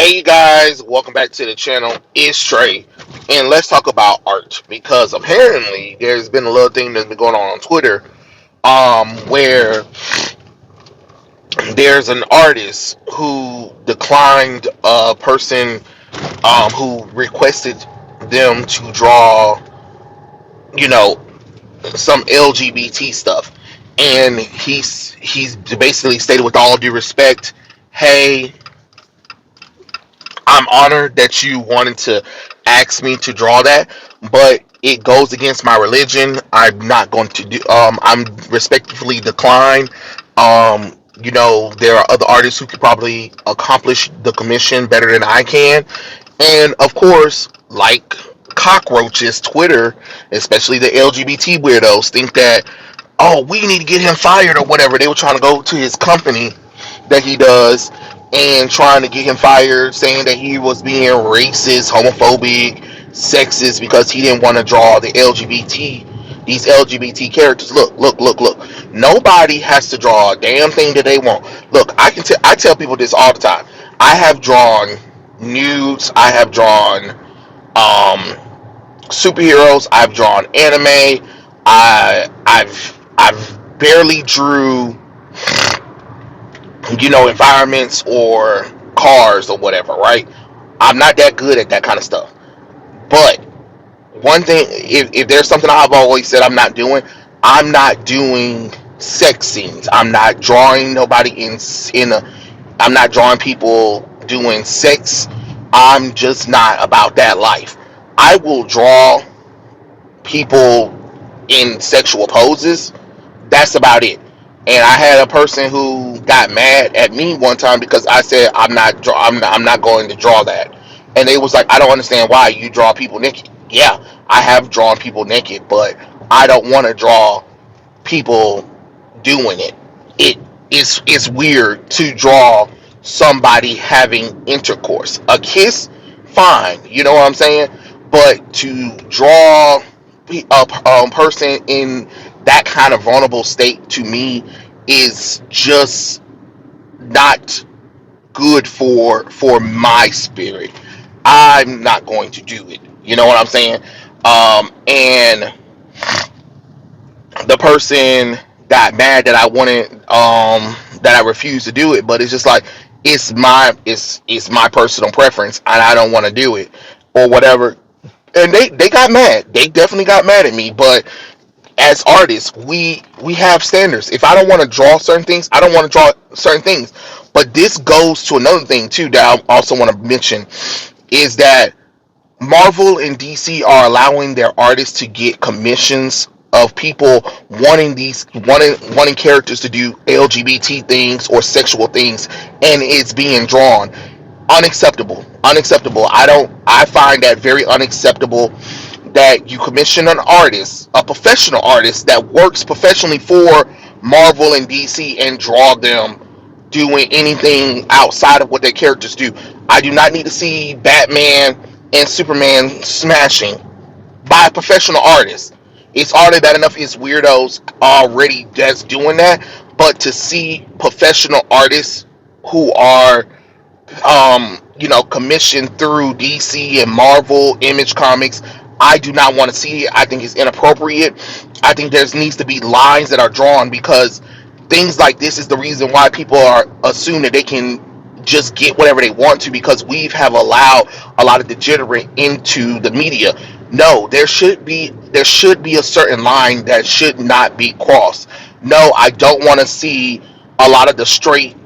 Hey guys, welcome back to the channel. It's Trey, and let's talk about art because apparently there's been a little thing that's been going on Twitter, where there's an artist who declined a person, who requested them to draw, you know, some LGBT stuff, and he's basically stated with all due respect, hey, I'm honored that you wanted to ask me to draw that, but it goes against my religion. I'm not going to do. I'm respectfully decline. There are other artists who could probably accomplish the commission better than I can, and of course, like cockroaches, Twitter, especially the LGBT weirdos, think that, oh, we need to get him fired or whatever. They were trying to go to his company that he does and trying to get him fired, saying that he was being racist, homophobic, sexist because he didn't want to draw these LGBT characters. Look. Nobody has to draw a damn thing that they want. Look, I tell people this all the time. I have drawn nudes. I have drawn superheroes. I've drawn anime. I've barely drew, environments or cars or whatever, right? I'm not that good at that kind of stuff. But one thing, if there's something I've always said I'm not doing sex scenes. I'm not drawing nobody I'm not drawing people doing sex. I'm just not about that life. I will draw people in sexual poses. That's about it. And I had a person who got mad at me one time because I said I'm not going to draw that, and they was like, I don't understand why you draw people naked. Yeah, I have drawn people naked, but I don't want to draw people doing it. It's weird to draw somebody having intercourse. A kiss, fine, you know what I'm saying. But to draw a person in that kind of vulnerable state, to me, is just not good for my spirit. I'm not going to do it. You know what I'm saying? And the person got mad that I wanted, that I refused to do it, but it's just like, it's my personal preference and I don't want to do it or whatever. And they got mad. They definitely got mad at me, but as artists, we have standards. If I don't want to draw certain things, I don't want to draw certain things. But this goes to another thing too that I also want to mention, is that Marvel and DC are allowing their artists to get commissions of people wanting characters to do LGBT things or sexual things, and it's being drawn. Unacceptable. I find that very unacceptable, that you commission an artist, a professional artist that works professionally for Marvel and DC, and draw them doing anything outside of what their characters do. I do not need to see Batman and Superman smashing by a professional artist. It's already bad enough it's weirdos already that's doing that, but to see professional artists who are, commissioned through DC and Marvel Image Comics, I do not want to see it. I think it's inappropriate. I think there needs to be lines that are drawn, because things like this is the reason why people are assume that they can just get whatever they want to, because we have allowed a lot of degenerate into the media. No, there should be a certain line that should not be crossed. No, I don't want to see a lot of the straight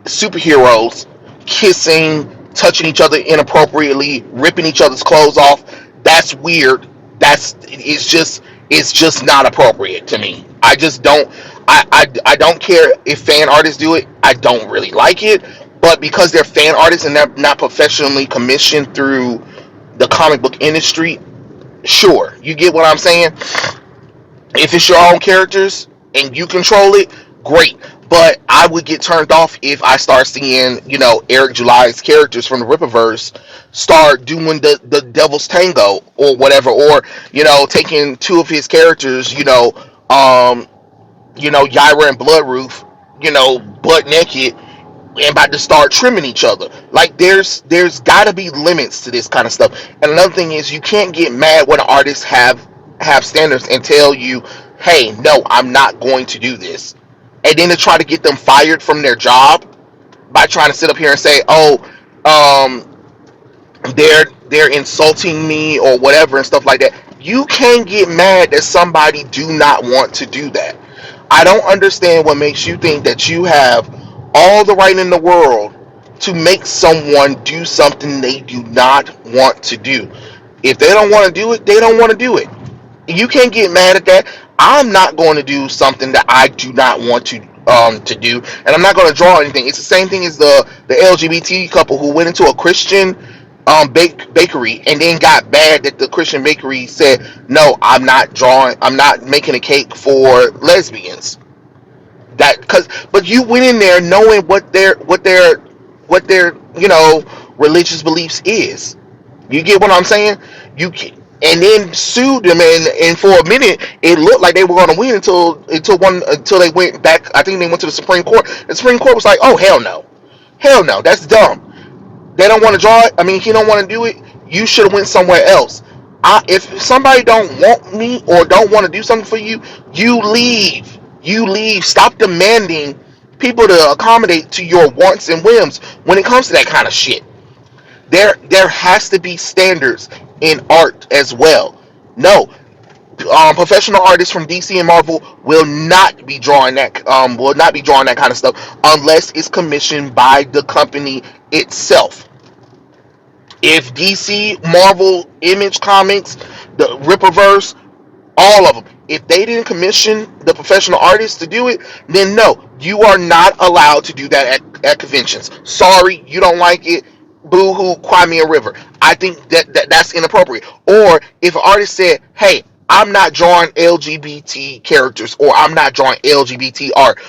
superheroes kissing, touching each other inappropriately, ripping each other's clothes off. That's weird. It's just not appropriate to me. I just don't. I don't care if fan artists do it. I don't really like it, but because they're fan artists and they're not professionally commissioned through the comic book industry, sure, you get what I'm saying. If it's your own characters and you control it, great. But I would get turned off if I start seeing, Eric July's characters from the Rippaverse start doing the Devil's Tango or whatever, or, taking two of his characters, Yaira and Bloodroof, butt naked, and about to start trimming each other. Like there's got to be limits to this kind of stuff. And another thing is, you can't get mad when artists have standards and tell you, "Hey, no, I'm not going to do this," and then to try to get them fired from their job by trying to sit up here and say, "Oh, um, they're insulting me or whatever," and stuff like that. You can't get mad that somebody do not want to do that. I don't understand what makes you think that you have all the right in the world to make someone do something they do not want to do. If they don't want to do it, they don't want to do it. You can't get mad at that. I'm not going to do something that I do not want to do, and I'm not going to draw anything. It's the same thing as the LGBT couple who went into a Christian bakery and then got mad that the Christian bakery said, "No, I'm not making a cake for lesbians." That because but you went in there knowing what their religious beliefs is. You get what I'm saying? You and then sued them, and for a minute it looked like they were going to win until they went back. I think they went to the Supreme Court. The Supreme Court was like, "Oh, hell no, that's dumb. They don't want to draw it. I mean, he don't want to do it. You should have went somewhere else. If somebody don't want me or don't want to do something for you, you leave. You leave. Stop demanding people to accommodate to your wants and whims when it comes to that kind of shit. There has to be standards in art as well. No, professional artists from DC and Marvel will not be drawing that kind of stuff unless it's commissioned by the company itself. If DC, Marvel, Image Comics, the Ripperverse, all of them, if they didn't commission the professional artists to do it, then no, you are not allowed to do that at conventions. Sorry, you don't like it. Boo hoo, cry me a river. I think that's inappropriate. Or if an artist said, "Hey, I'm not drawing LGBT characters," or "I'm not drawing LGBT art,"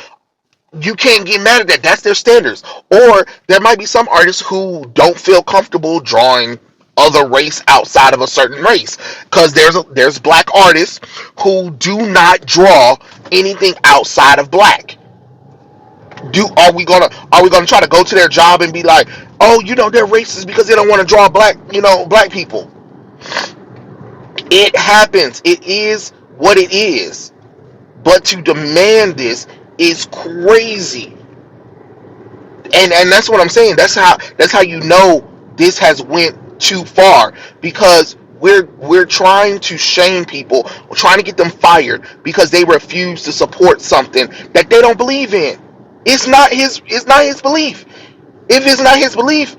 you can't get mad at that. That's their standards. Or there might be some artists who don't feel comfortable drawing other race outside of a certain race, because there's black artists who do not draw anything outside of black. Do are we gonna try to go to their job and be like, "Oh, they're racist because they don't want to draw black people"? It happens. It is what it is. But to demand this is crazy. And that's what I'm saying. That's how this has went too far, because we're trying to shame people. We're trying to get them fired because they refuse to support something that they don't believe in. It's not his belief. If it's not his belief,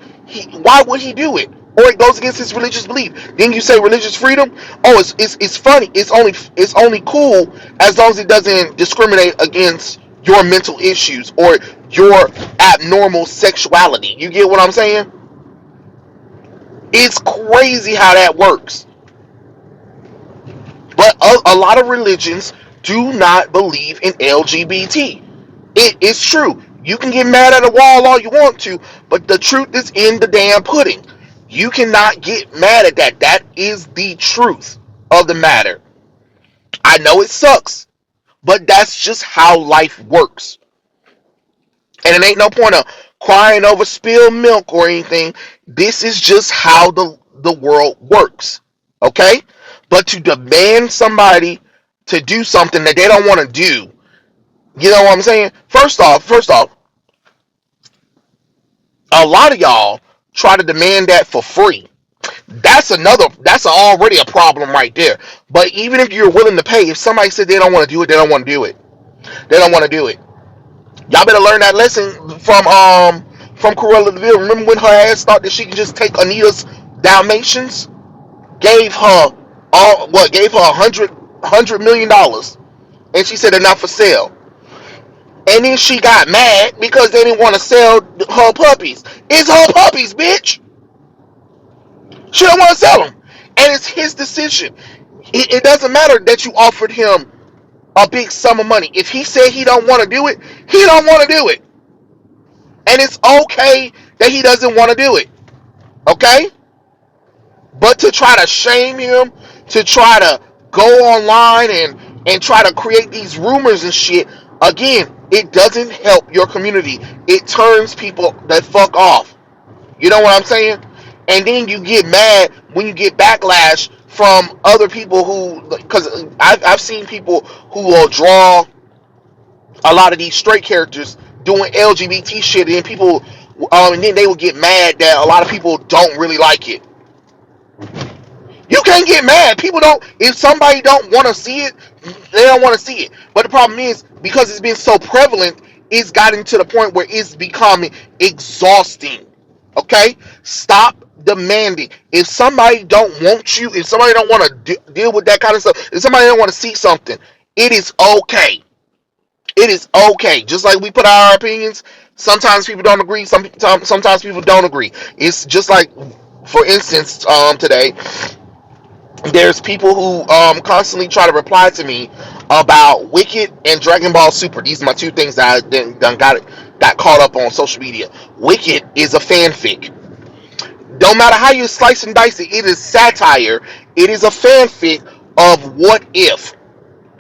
why would he do it? Or it goes against his religious belief. Then you say religious freedom. Oh, it's funny. It's only cool as long as it doesn't discriminate against your mental issues or your abnormal sexuality. You get what I'm saying? It's crazy how that works. But a lot of religions do not believe in LGBT. It is true. You can get mad at a wall all you want to, but the truth is in the damn pudding. You cannot get mad at that. That is the truth of the matter. I know it sucks, but that's just how life works. And it ain't no point of crying over spilled milk or anything. This is just how the world works. Okay? But to demand somebody to do something that they don't want to do, you know what I'm saying? First off, a lot of y'all try to demand that for free. That's already a problem right there. But even if you're willing to pay, if somebody said they don't want to do it, they don't want to do it. They don't want to do it. Y'all better learn that lesson from Cruella de Vil. Remember when her ass thought that she could just take Anita's Dalmatians? Gave her gave her $100 million, and she said they're not for sale. And then she got mad because they didn't want to sell her puppies. It's her puppies, bitch. She don't want to sell them, and it's his decision. It doesn't matter that you offered him a big sum of money. If he said he don't want to do it, he don't want to do it, and it's okay that he doesn't want to do it. Okay, but to try to shame him, to try to go online and try to create these rumors and shit, again, It doesn't help your community. It turns people that fuck off. You know what I'm saying? And then you get mad when you get backlash from other people who, because I've seen people who will draw a lot of these straight characters doing LGBT shit, and people, and then they will get mad that a lot of people don't really like it. You can't get mad. People don't. If somebody don't want to see it, they don't want to see it. But the problem is because it's been so prevalent, it's gotten to the point where it's becoming exhausting. Okay, stop demanding. If somebody don't want you, if somebody don't want to deal with that kind of stuff, if somebody don't want to see something, it is okay. It is okay. Just like we put our opinions. Sometimes people don't agree. Sometimes people don't agree. It's just like, for instance, today there's people who constantly try to reply to me about Wicked and Dragon Ball Super. These are my two things that I done got caught up on social media. Wicked is a fanfic. Don't matter how you slice and dice it, it is satire. It is a fanfic of what if.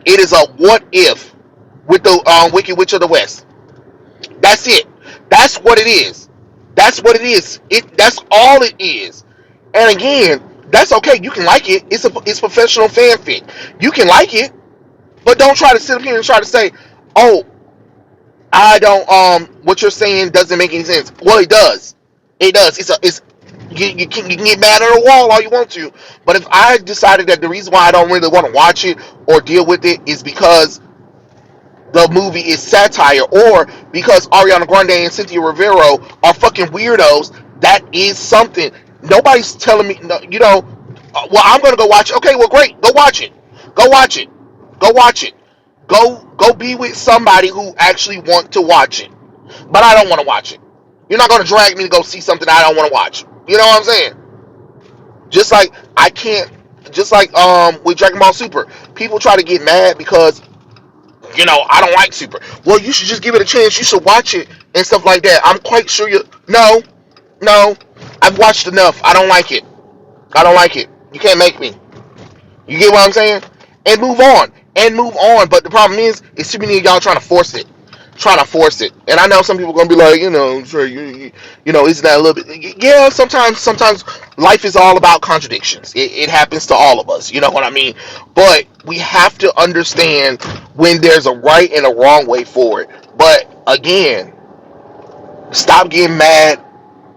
It is a what if with the Wicked Witch of the West. That's it. That's what it is. That's what it is. That's all it is. And again, that's okay. You can like it. It's professional fanfic. You can like it, but don't try to sit up here and try to say, "Oh, I don't. What you're saying doesn't make any sense." Well, it does. It does. You can get mad at a wall all you want to, but if I decided that the reason why I don't really want to watch it or deal with it is because the movie is satire, or because Ariana Grande and Cynthia Rivera are fucking weirdos, that is something. Nobody's telling me, well, I'm gonna go watch it. Okay, well, great, go watch it. Go watch it. Go watch it. Go be with somebody who actually want to watch it. But I don't want to watch it. You're not gonna drag me to go see something I don't want to watch. You know what I'm saying? Just like I can't. Just like with Dragon Ball Super, people try to get mad because I don't like Super. Well, you should just give it a chance. You should watch it and stuff like that. I'm quite sure you. No, no. I've watched enough. I don't like it. I don't like it. You can't make me. You get what I'm saying? And move on. And move on. But the problem is too many of y'all trying to force it. Trying to force it. And I know some people are going to be like, sure, isn't that a little bit? Yeah, sometimes life is all about contradictions. It happens to all of us. You know what I mean? But we have to understand when there's a right and a wrong way for it. But again, stop getting mad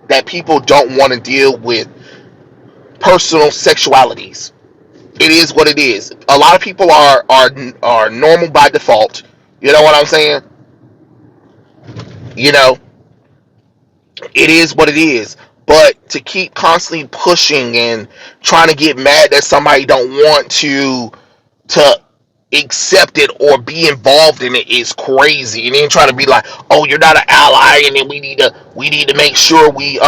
that people don't want to deal with personal sexualities. It is what it is. A lot of people are normal by default. You know what I'm saying? You know, it is what it is. But to keep constantly pushing and trying to get mad that somebody don't want to accept it or be involved in it is crazy. And then trying to be like, oh, you're not an ally, and then we need to make sure we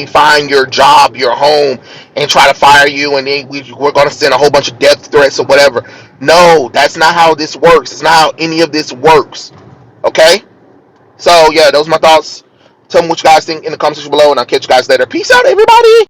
find your job, your home, and try to fire you, and then we're going to send a whole bunch of death threats or whatever. No, that's not how this works. It's not how any of this works. Okay? So, yeah, those are my thoughts. Tell me what you guys think in the comment section below, and I'll catch you guys later. Peace out, everybody!